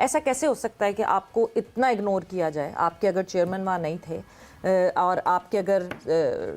ऐसा कैसे हो सकता है कि आपको इतना इग्नोर किया जाए? आपके अगर चेयरमैन वहाँ नहीं थे और आपके अगर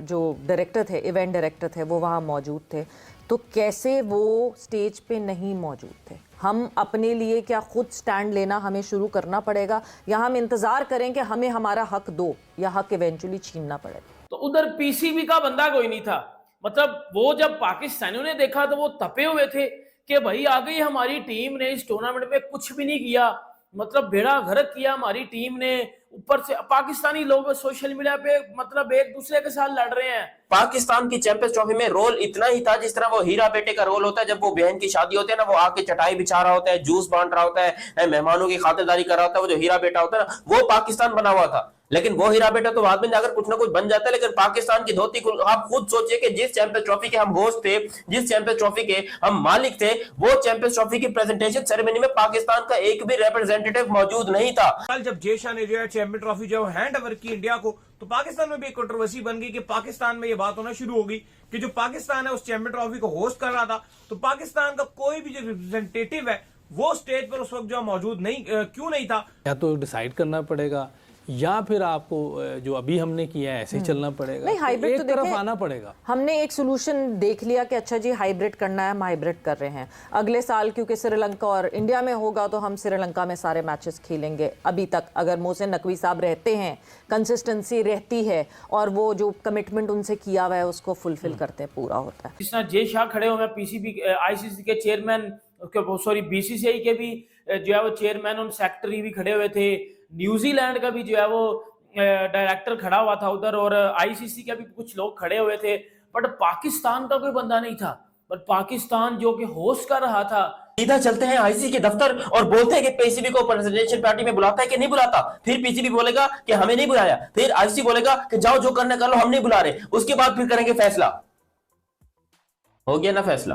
जो डायरेक्टर थे, इवेंट डायरेक्टर थे, वो वहाँ मौजूद थे, तो कैसे वो स्टेज पे नहीं मौजूद थे? हम अपने लिए क्या खुद स्टैंड लेना हमें शुरू करना पड़ेगा, या हम इंतज़ार करें कि हमें हमारा हक दो, या हक इवेंचुअली छीनना पड़ेगा? तो उधर पीसीबी का बंदा कोई नहीं था। मतलब वो जब पाकिस्तानियों ने देखा तो वो तपे हुए थे कि भाई आ गई हमारी टीम ने, इस टूर्नामेंट में कुछ भी नहीं किया, मतलब बेड़ा गर्क किया हमारी टीम ने। ऊपर से पाकिस्तानी लोग सोशल मीडिया पे मतलब एक दूसरे के साथ लड़ रहे हैं। पाकिस्तान की चैंपियंस ट्रॉफी में रोल इतना ही था जिस तरह वो हीरा बेटे का रोल होता है। जब वो बहन की शादी होती है ना, वो आके चटाई बिछा रहा होता है, जूस बांट रहा होता है, मेहमानों की खातिरदारी कर रहा होता है, वो जो हीरा बेटा होता है ना, वो पाकिस्तान बना हुआ था। लेकिन वो हीरा बेटा तो बाद में जाकर कुछ ना कुछ बन जाता है। लेकिन पाकिस्तान की धोती आप खुद सोचिए कि जिस चैंपियंस ट्रॉफी के हम होस्ट थे, जिस चैंपियंस ट्रॉफी के हम मालिक थे, वो चैंपियंस ट्रॉफी की प्रेजेंटेशन सेरेमनी में पाकिस्तान का एक भी रिप्रेजेंटेटिव मौजूद नहीं था। कल जब जेशा ने जो है चैंपियन ट्रॉफी जो है हैंड ओवर की इंडिया को, तो पाकिस्तान में भी एक कंट्रोवर्सी बन गई कि पाकिस्तान में ये बात होना शुरू हो गई कि जो पाकिस्तान है उस चैंपियन ट्रॉफी को होस्ट कर रहा था, तो पाकिस्तान का कोई भी जो रिप्रेजेंटेटिव है वो स्टेज पर उस वक्त जो मौजूद नहीं क्यों नहीं था। या तो डिसाइड करना पड़ेगा, या फिर आपको जो अभी हमने किया है ऐसे ही चलना पड़ेगा। नहीं, हाइब्रिड एक तो तरफ देखें, आना पड़ेगा। हमने एक सोल्यूशन देख लिया कि अच्छा जी हाइब्रिड करना है, हम हाइब्रिड कर रहे हैं। अगले साल क्योंकि श्रीलंका और इंडिया में होगा तो हम श्रीलंका में सारे मैचेस खेलेंगे। अभी तक अगर मोहसिन नकवी साहब रहते हैं, कंसिस्टेंसी रहती है और वो जो कमिटमेंट उनसे किया हुआ है उसको फुलफिल करते हैं, पूरा होता है। जिस तरह जय शाह खड़े हुए हैं, पीसीबी आईसीसी के चेयरमैन, सॉरी बीसीसीआई के भी जो है वो चेयरमैन और सेक्रेटरी भी खड़े हुए थे। न्यूजीलैंड का भी जो है वो डायरेक्टर खड़ा हुआ था उधर, और आईसीसी के भी कुछ लोग खड़े हुए थे। बट पाकिस्तान का कोई बंदा नहीं था। बट पाकिस्तान जो कि होस्ट कर रहा था, सीधा चलते हैं आईसीसी के दफ्तर और बोलते हैं कि पीसीबी को प्रेसिडेंशियल पार्टी में बुलाता है कि नहीं बुलाता। फिर पीसीबी बोलेगा कि हमें नहीं बुलाया, फिर आईसीसी बोलेगा कि जाओ जो करना कर लो, हम नहीं बुला रहे। उसके बाद फिर करेंगे फैसला। हो गया ना फैसला,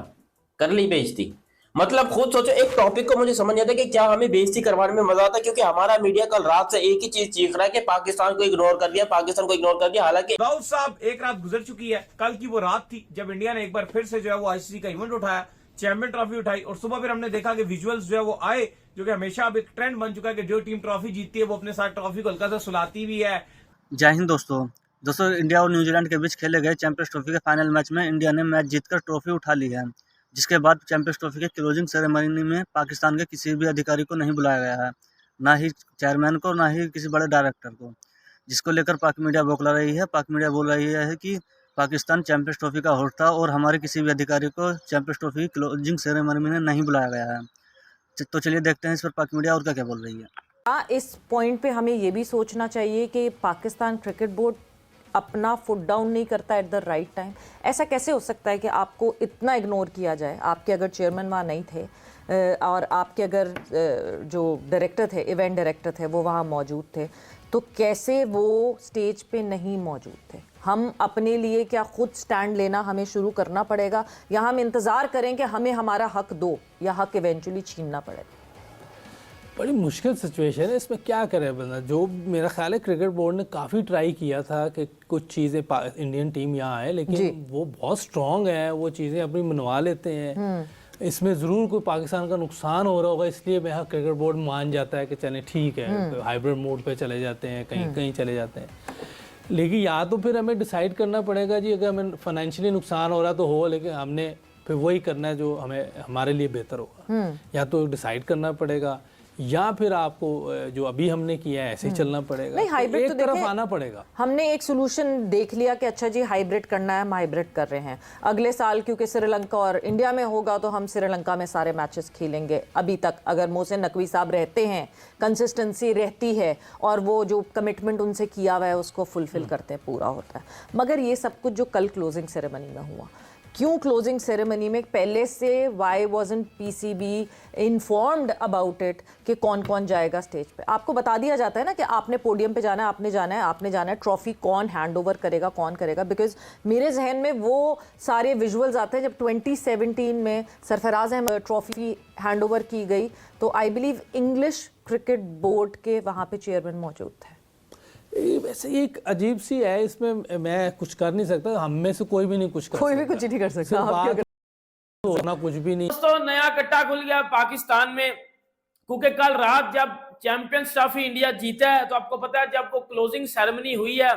कर ली बेइज्जती। मतलब खुद सोचो, एक टॉपिक को मुझे समझ नहीं आता कि क्या हमें बेइज्जती करवाने में मजा आता है, क्योंकि हमारा मीडिया कल रात से एक ही चीज चीख रहा है कि पाकिस्तान को इग्नोर कर दिया, पाकिस्तान को इग्नोर कर दिया। हालांकि दाऊद साहब, एक रात गुजर चुकी है, कल की वो रात थी जब इंडिया ने एक बार फिर से जो है वो आईसीसी का इवेंट उठाया, चैंपियन ट्रॉफी उठाई, और सुबह फिर हमने देखा कि विजुअल्स जो है वो आए, जो कि हमेशा अब एक ट्रेंड बन चुका है कि जो टीम ट्रॉफी जीतती है वो अपने साथ ट्रॉफी को हल्का सा सुलाती भी है। जय हिंद दोस्तों इंडिया और न्यूजीलैंड के बीच खेले गए चैंपियंस ट्रॉफी के फाइनल मैच में इंडिया ने मैच जीतकर ट्रॉफी उठा ली है, जिसके बाद चैंपियंस ट्रॉफी के क्लोजिंग सेरेमनी में पाकिस्तान के किसी भी अधिकारी को नहीं बुलाया गया है, ना ही चेयरमैन को, ना ही किसी बड़े डायरेक्टर को, जिसको लेकर पाक मीडिया बौखला रही है। पाक मीडिया बोल रही है कि पाकिस्तान चैंपियंस ट्रॉफी का होस्ट था और हमारे किसी भी अधिकारी को चैंपियंस ट्रॉफी की क्लोजिंग सेरेमनी में नहीं बुलाया गया है। तो चलिए देखते हैं इस पर पाक मीडिया और क्या क्या बोल रही है। इस पॉइंट पे हमें ये भी सोचना चाहिए कि पाकिस्तान क्रिकेट बोर्ड अपना फुट डाउन नहीं करता एट द राइट टाइम। ऐसा कैसे हो सकता है कि आपको इतना इग्नोर किया जाए? आपके अगर चेयरमैन वहाँ नहीं थे और आपके अगर जो डायरेक्टर थे, इवेंट डायरेक्टर थे, वो वहाँ मौजूद थे, तो कैसे वो स्टेज पे नहीं मौजूद थे? हम अपने लिए क्या खुद स्टैंड लेना हमें शुरू करना पड़ेगा, या हम इंतज़ार करें कि हमें हमारा हक दो, या हक इवेंचुअली छीनना पड़ेगा? बड़ी मुश्किल सिचुएशन है, इसमें क्या करे बंदा। जो मेरा ख्याल है क्रिकेट बोर्ड ने काफ़ी ट्राई किया था कि कुछ चीज़ें इंडियन टीम यहाँ आए, लेकिन वो बहुत स्ट्रॉन्ग है, वो चीज़ें अपनी मनवा लेते हैं। इसमें ज़रूर कोई पाकिस्तान का नुकसान हो रहा होगा, इसलिए मेरा क्रिकेट बोर्ड मान जाता है कि चले ठीक है, हाइब्रिड मोड पे चले जाते हैं, कहीं कहीं चले जाते हैं। लेकिन या तो फिर हमें डिसाइड करना पड़ेगा जी, अगर हमें फाइनेंशियली नुकसान हो रहा तो हो, लेकिन हमने फिर वही करना है जो हमें हमारे लिए बेहतर होगा। या तो डिसाइड करना पड़ेगा, या फिर आपको जो अभी हमने किया है ऐसे ही चलना पड़ेगा। नहीं, हाइब्रिड एक तो तरफ देखें, आना पड़ेगा। हमने एक सोल्यूशन देख लिया कि अच्छा जी हाइब्रिड करना है, हम हाइब्रिड कर रहे हैं। अगले साल क्योंकि श्रीलंका और इंडिया में होगा तो हम श्रीलंका में सारे मैचेस खेलेंगे। अभी तक अगर मोहसिन नकवी साहब रहते हैं, कंसिस्टेंसी रहती है और वो जो कमिटमेंट उनसे किया हुआ है उसको फुलफिल करते हैं, पूरा होता है। मगर ये सब कुछ जो कल क्लोजिंग सेरेमनी में हुआ, क्यों क्लोजिंग सेरेमनी में पहले से why wasn't PCB informed about it कि कौन कौन जाएगा स्टेज पे? आपको बता दिया जाता है ना कि आपने पोडियम पे जाना है, आपने जाना है, आपने जाना है, ट्रॉफी कौन हैंड ओवर करेगा, कौन करेगा। बिकॉज मेरे जहन में वो सारे विजुअल्स आते हैं जब 2017 में Sarfaraz Ahmed trophy hand over की गई, तो I believe English cricket board के वहाँ पे चेयरमैन मौजूद थे। वैसे एक अजीब सी है, इसमें मैं कुछ कर नहीं सकता, हम में से कोई भी नहीं कुछ कर कोई सकता। भी कुछ नहीं कर सकता, होना कुछ भी नहीं। दोस्तों नया कट्टा खुल गया पाकिस्तान में। क्योंकि कल रात जब चैंपियंस ट्रॉफी इंडिया जीता है तो आपको पता है जब वो क्लोजिंग सेरेमनी हुई है,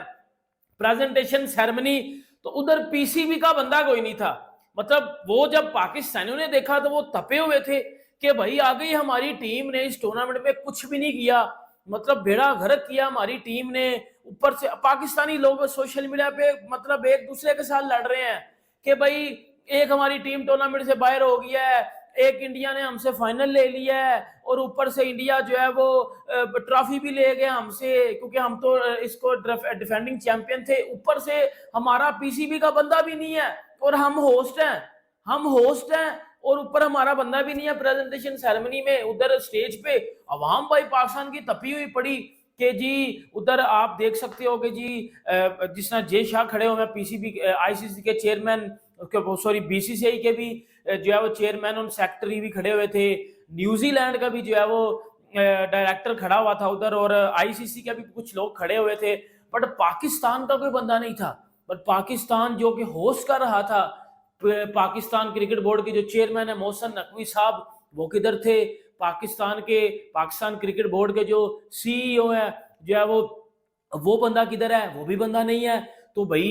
प्रेजेंटेशन सेरेमनी, तो उधर पीसीबी का बंदा कोई नहीं था। मतलब वो जब पाकिस्तानियों ने देखा तो वो तपे हुए थे कि भाई आ गई हमारी टीम ने, इस टूर्नामेंट में कुछ भी नहीं किया, मतलब बेड़ा गर्क किया हमारी टीम ने। ऊपर से पाकिस्तानी लोग सोशल मीडिया पे मतलब एक दूसरे के साथ लड़ रहे हैं कि भाई एक हमारी टीम टूर्नामेंट से बाहर हो गया है, एक इंडिया ने हमसे फाइनल ले लिया है, और ऊपर से इंडिया जो है वो ट्रॉफी भी ले गया हमसे, क्योंकि हम तो इसको डिफेंडिंग चैंपियन थे। ऊपर से हमारा पीसीबी का बंदा भी नहीं है और हम होस्ट हैं और ऊपर हमारा बंदा भी नहीं है प्रेजेंटेशन सेरेमनी में। उधर स्टेज पे अवाम भाई पाकिस्तान की तपी हुई पड़ी कि जी उधर आप देख सकते हो कि जी जिस तरह जय शाह खड़े हुए हैं, पीसीबी आईसीसी के चेयरमैन, सॉरी बीसीसीआई के भी जो है वो चेयरमैन और सेक्रेटरी भी खड़े हुए थे, न्यूजीलैंड का भी जो है वो डायरेक्टर खड़ा हुआ था उधर, और आईसीसी के भी कुछ लोग खड़े हुए थे, बट पाकिस्तान का कोई बंदा नहीं था। बट पाकिस्तान जो कि होस्ट कर रहा था, पाकिस्तान क्रिकेट बोर्ड के जो चेयरमैन है मोहसिन नकवी साहब, वो किधर थे? पाकिस्तान क्रिकेट बोर्ड के जो सीईओ है जो है वो बंदा किधर है? वो भी बंदा नहीं है। तो भाई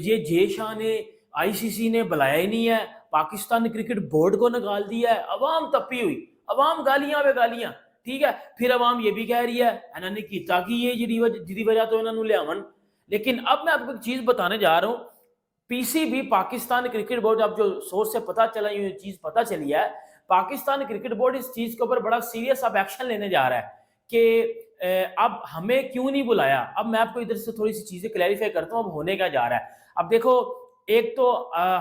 ये जय शाह ने, आईसीसी ने बुलाया ही नहीं है, पाकिस्तान क्रिकेट बोर्ड को निकाल दिया है। अवाम तपी हुई, अवाम गालियां पे गालियां, ठीक है। फिर अवाम ये भी कह रही है इन्होंने किया कि ये जिदी वजह तो इन्होंने लियावन। लेकिन अब मैं आपको एक चीज बताने जा रहा हूं, पीसीबी पाकिस्तान क्रिकेट बोर्ड, अब जो सोर्स से पता चला, ये चीज पता चली है, पाकिस्तान क्रिकेट बोर्ड इस चीज के ऊपर बड़ा सीरियस अब एक्शन लेने जा रहा है कि अब हमें क्यों नहीं बुलाया। अब मैं आपको इधर से थोड़ी सी चीजें क्लैरिफाई करता हूं अब होने क्या जा रहा है। अब देखो, एक तो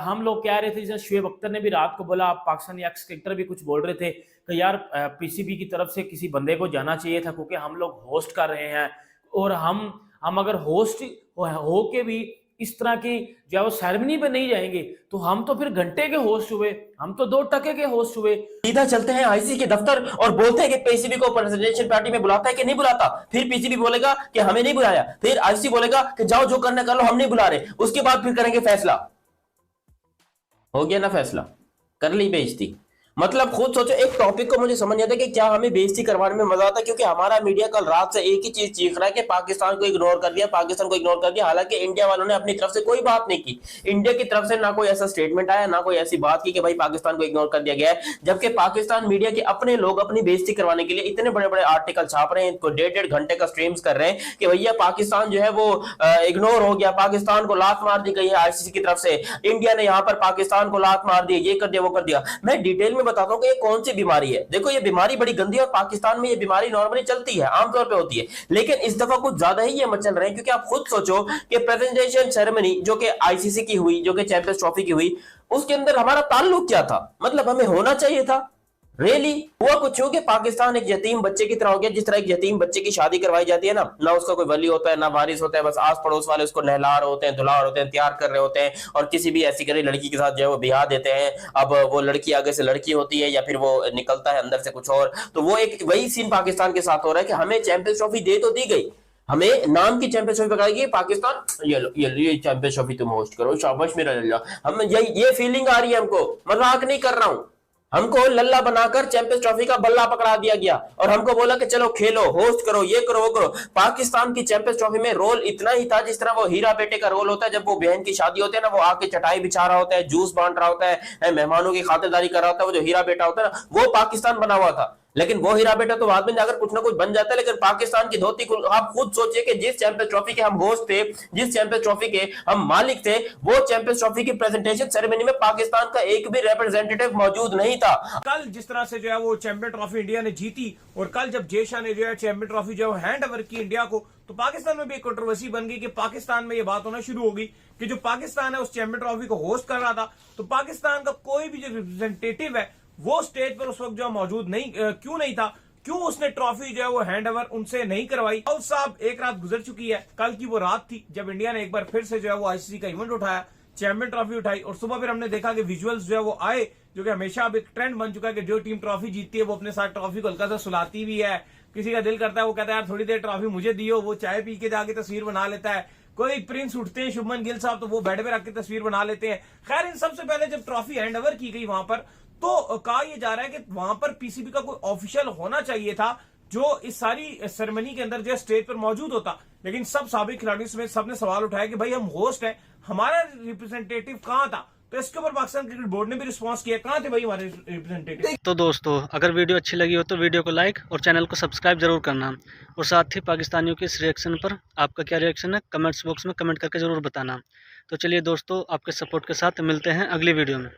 हम लोग कह रहे थे, जैसे शुएब अख्तर ने भी रात को बोला, पाकिस्तानी एक्स क्रिकेटर भी कुछ बोल रहे थे कि यार पीसीबी की तरफ से किसी बंदे को जाना चाहिए था, क्योंकि हम लोग होस्ट कर रहे हैं, और हम अगर होस्ट हो के भी इस तरह की जो वो सेरेमनी पे नहीं जाएंगे तो हम तो फिर घंटे के होस्ट हुए, हम तो 2 टके के होस्ट हुए। सीधा चलते हैं आईसीसी के दफ्तर और बोलते हैं कि पीसीबी को प्रेसिडेंशियल पार्टी में बुलाता है कि नहीं बुलाता। फिर पीसीबी बोलेगा कि हमें नहीं बुलाया, फिर आईसीसी बोलेगा कि जाओ जो करना कर लो, हम नहीं बुला रहे। उसके बाद फिर करेंगे फैसला। हो गया ना फैसला, कर ली बेइज्जती। मतलब खुद सोचो, एक टॉपिक को मुझे समझ नहीं आता कि क्या हमें बेइज्जती करवाने में मजा आता है, क्योंकि हमारा मीडिया कल रात से एक ही चीज चीख रहा है कि पाकिस्तान को इग्नोर कर दिया, पाकिस्तान को इग्नोर कर दिया। हालांकि इंडिया वालों ने अपनी तरफ से कोई बात नहीं की, इंडिया की तरफ से ना कोई ऐसा स्टेटमेंट आया, ना कोई ऐसी बात की कि भाई पाकिस्तान को इग्नोर कर दिया गया है। जबकि पाकिस्तान मीडिया के अपने लोग अपनी बेइज्जती करवाने के लिए इतने बड़े बड़े आर्टिकल छाप रहे हैं, इनको 1.5 घंटे का स्ट्रीम्स कर रहे हैं कि भैया पाकिस्तान जो है वो इग्नोर हो गया, पाकिस्तान को लात मार दी गई है आईसीसी की तरफ से, इंडिया ने यहाँ पर पाकिस्तान को लात मार दी, ये कर दिया वो कर दिया। मैं डिटेल में बताता हूँ कि ये कौन सी बीमारी है। देखो, ये बीमारी बड़ी गंदी है और पाकिस्तान में ये बीमारी नॉर्मली चलती है, आमतौर पे होती है, लेकिन इस दफा कुछ ज्यादा ही ये मचल रहे हैं। क्योंकि आप खुद सोचो कि प्रेजेंटेशन सेरेमनी जो कि आईसीसी की हुई, जो कि चैंपियंस ट्रॉफी की हुई, उसके अंदर हमारा ताल्लुक क्या था? मतलब हमें होना चाहिए था रियली हुआ कुछ हो कि पाकिस्तान एक यतीम बच्चे की तरह हो गया। जिस तरह एक यतीम बच्चे की शादी करवाई जाती है ना उसका कोई वली होता है, ना वारिस होता है, बस आस पड़ोस वाले उसको नहला रहे होते हैं, धुला रहे होते हैं, तैयार कर रहे होते हैं, और किसी भी ऐसी गरीब लड़की के साथ जो है वो ब्याह देते हैं। अब वो लड़की आगे से लड़की होती है या फिर वो निकलता है अंदर से कुछ और। तो वो एक वही सीन पाकिस्तान के साथ हो रहा है कि हमें चैंपियंस ट्रॉफी दे तो दी गई, हमें नाम की चैंपियंस ट्रॉफी पकड़ाई, पाकिस्तान ये चैंपियंस ट्रॉफी तुम होस्ट करो, शाबाश मेरा लल्ला। हम ये फीलिंग आ रही है हमको, मजाक नहीं कर रहा हूं, हमको लल्ला बनाकर चैंपियंस ट्रॉफी का बल्ला पकड़ा दिया गया और हमको बोला कि चलो खेलो, होस्ट करो, ये करो वो करो। पाकिस्तान की चैंपियंस ट्रॉफी में रोल इतना ही था जिस तरह वो हीरा बेटे का रोल होता है। जब वो बहन की शादी होती है ना, वो आके चटाई बिछा रहा होता है, जूस बांट रहा होता है, मेहमानों की खातिरदारी कर रहा होता है, वो जो हीरा बेटा होता है ना, वो पाकिस्तान बना हुआ था। लेकिन वो हीरा बेटा तो बाद में जाकर कुछ ना कुछ बन जाता है, लेकिन पाकिस्तान की धोती आप खुद सोचिए कि जिस चैंपियंस ट्रॉफी के हम होस्ट थे, जिस चैंपियंस ट्रॉफी के हम मालिक थे, वो चैंपियंस ट्रॉफी की प्रेजेंटेशन सेरेमनी में पाकिस्तान का एक भी रिप्रेजेंटेटिव मौजूद नहीं था। कल जिस तरह से जो है वो चैंपियन ट्रॉफी इंडिया ने जीती, और कल जब जय शाह ने जो है चैंपियन ट्रॉफी जो है हैंड ओवर की इंडिया को, तो पाकिस्तान में भी एक कंट्रोवर्सी बन गई कि पाकिस्तान में ये बात होना शुरू हो गई कि जो पाकिस्तान है उस चैंपियन ट्रॉफी को होस्ट कर रहा था, तो पाकिस्तान का कोई भी जो रिप्रेजेंटेटिव है वो स्टेज पर उस वक्त जो मौजूद नहीं, क्यों नहीं था, क्यों उसने ट्रॉफी जो है वो हैंड ओवर उनसे नहीं करवाई। और साहब, एक रात गुजर चुकी है, कल की वो रात थी जब इंडिया ने एक बार फिर से जो है वो आईसीसी का इवेंट उठाया, चैंपियन ट्रॉफी उठाई, और सुबह फिर हमने देखा कि विजुअल्स जो है वो आए, जो कि हमेशा अब एक ट्रेंड बन चुका है कि जो टीम ट्रॉफी जीतती है वो अपने साथ ट्रॉफी को हल्का सा सुलाती भी है। किसी का दिल करता है वो कहता है यार थोड़ी देर ट्रॉफी मुझे दियो, वो चाय पी के जाके तस्वीर बना लेता है। कोई प्रिंस उठते हैं, शुभमन गिल साहब, तो वो बेड पे रख के तस्वीर बना लेते हैं। खैर, इन सबसे पहले जब ट्रॉफी हैंड ओवर की गई वहां पर, तो कहा यह जा रहा है कि वहां पर पीसीबी का कोई ऑफिशियल होना चाहिए था जो इस सारी सेरेमनी के अंदर जो स्टेज पर मौजूद होता, लेकिन सब साबिक खिलाड़ियों समेत सबने सवाल उठाया कि भाई हम होस्ट हैं, हमारा रिप्रेजेंटेटिव कहां था। तो इसके ऊपर पाकिस्तान क्रिकेट बोर्ड ने भी रिस्पांस किया, कहां थे भाई हमारे रिप्रेजेंटेटिव। तो दोस्तों, अगर वीडियो अच्छी लगी हो तो वीडियो को लाइक और चैनल को सब्सक्राइब जरूर करना, और साथ ही पाकिस्तानियों के इस रिएक्शन पर आपका क्या रिएक्शन है कमेंट्स बॉक्स में कमेंट करके जरूर बताना। तो चलिए दोस्तों, आपके सपोर्ट के साथ मिलते हैं अगली वीडियो में।